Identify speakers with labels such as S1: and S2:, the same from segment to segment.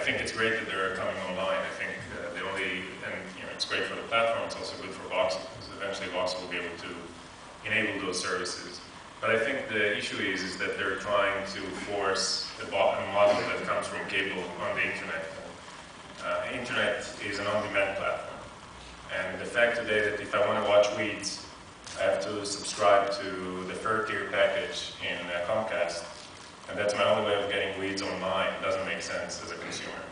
S1: think it's great that they're coming online. I think it's great for the platform. It's also good for Boxee, because eventually Boxee will be able to enable those services. But I think the issue is that they're trying to force a model that comes from cable on the internet. Internet is an on-demand platform. And the fact today that if I want to watch Weeds, I have to subscribe to the third-tier package in Comcast, and that's my only way of getting Weeds online. It doesn't make sense as a consumer.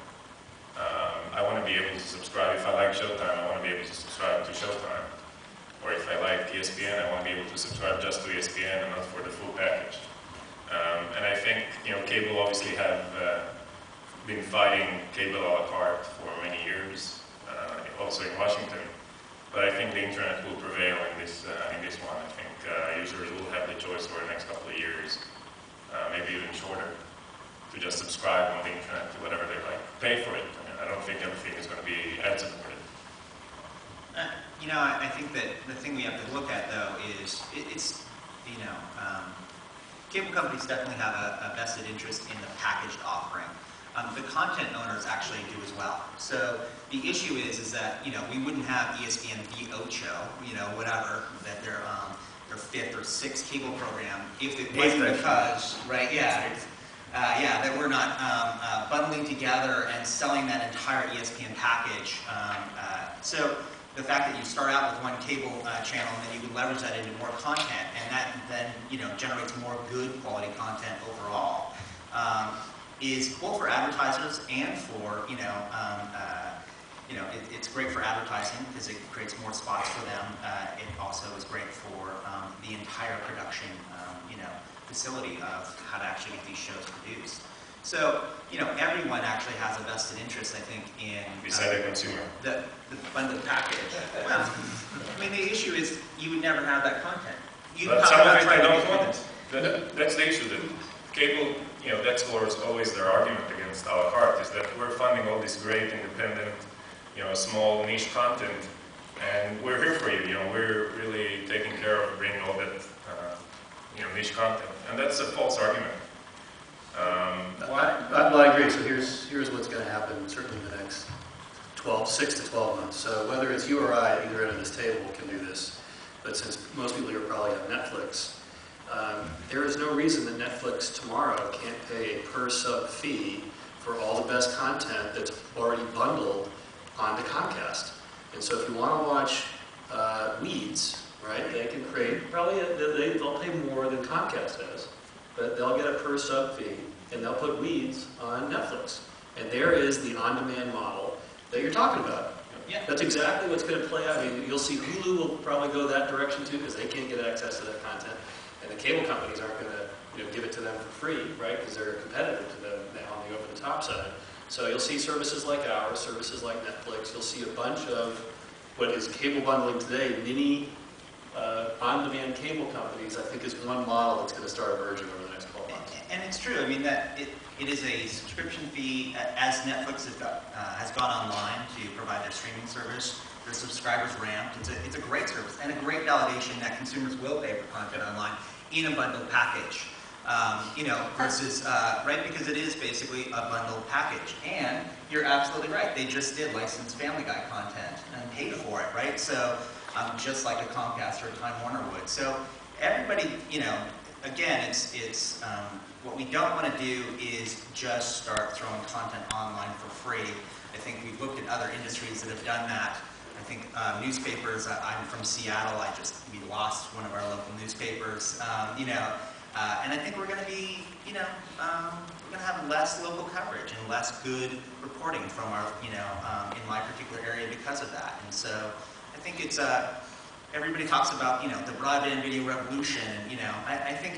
S1: I want to be able to subscribe. If I like Showtime, I want to be able to subscribe to Showtime. Or if I like ESPN, I want to be able to subscribe just to ESPN and not for the full package. And I think, cable obviously have been fighting cable a la carte for many years, also in Washington. But I think the internet will prevail in this one. I think users will have the choice over the next couple of years, maybe even shorter, to just subscribe on the internet to whatever they like. Pay for it. I don't think everything is going to be ad-supported.
S2: I think that the thing we have to look at, though, is cable companies definitely have a vested interest in the packaged offering. The content owners actually do as well. So the issue is that we wouldn't have ESPN The Ocho, whatever, that their fifth or sixth cable program if it wasn't because that we're not bundling together and selling that entire ESPN package. So the fact that you start out with one cable channel and then you can leverage that into more content, and that then generates more good quality content overall, is both for advertisers and for it's great for advertising because it creates more spots for them. It also is great for the entire production facility of how to actually get these shows produced. So, everyone actually has a vested interest, I think, in
S1: beside the consumer.
S2: The bundled package. Well, the issue is you would never have that content.
S1: But some of it I don't want. That's the issue. That cable, that's always their argument against a la carte, is that we're funding all this great independent, small niche content, and we're here for you. We're really taking care of bringing all that, niche content, and that's a false argument.
S3: Well, I agree. So here's what's going to happen, certainly in the next 6 to 12 months. So whether it's you or I, either end of this table can do this, but since most people here probably have Netflix, there is no reason that Netflix tomorrow can't pay a per-sub fee for all the best content that's already bundled onto Comcast. And so if you want to watch Weeds, right, they can create, probably they'll pay more than Comcast does, but they'll get a per-sub fee, and they'll put Weeds on Netflix. And there is the on-demand model that you're talking about.
S2: Yeah.
S3: That's exactly what's going to play out. You'll see Hulu will probably go that direction too, because they can't get access to that content. And the cable companies aren't going to give it to them for free, right? Because they're a competitor to them now on the over-the-top side. So you'll see services like ours, services like Netflix. You'll see a bunch of what is cable bundling today, mini on-demand cable companies. I think is one model that's going to start emerging over the next 12 months.
S2: And it's true. That it is a subscription fee. As Netflix has gone online to provide their streaming service, their subscribers ramped. It's a great service and a great validation that consumers will pay for content online in a bundled package. Versus, right, because it is basically a bundled package. And you're absolutely right. They just did licensed Family Guy content and paid for it, right? So just like a Comcast or a Time Warner would. So everybody, again, it's what we don't want to do is just start throwing content online for free. I think we've looked at other industries that have done that. I think newspapers, I'm from Seattle, we lost one of our local newspapers, and I think we're going to be, we're going to have less local coverage and less good reporting from our, in my particular area because of that. And so I think it's, everybody talks about, the broadband video revolution, and, I think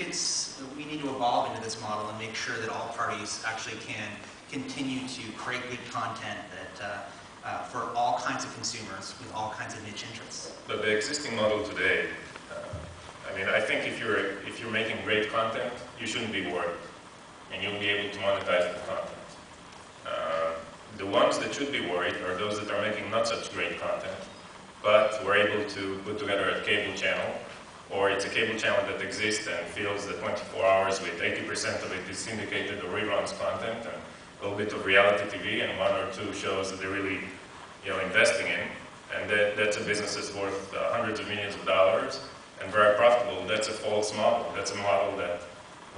S2: we need to evolve into this model and make sure that all parties actually can continue to create good content that, for all kinds of consumers with all kinds of niche interests.
S1: But the existing model today, I think if you're making great content, you shouldn't be worried, and you'll be able to monetize the content. The ones that should be worried are those that are making not such great content, but were able to put together a cable channel, or it's a cable channel that exists and fills the 24 hours with 80% of it is syndicated or reruns content, and a little bit of reality TV and one or two shows that they're really, investing in, and that's a business that's worth hundreds of millions of dollars and very profitable. That's a false model. That's a model that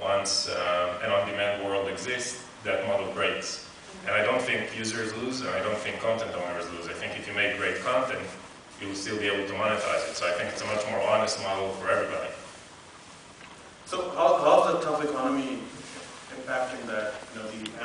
S1: once an on-demand world exists, that model breaks. And I don't think users lose, and I don't think content owners lose. I think if you make great content, you'll still be able to monetize it. So I think it's a much more honest model for everybody.
S4: So how's the tough economy impacting that? The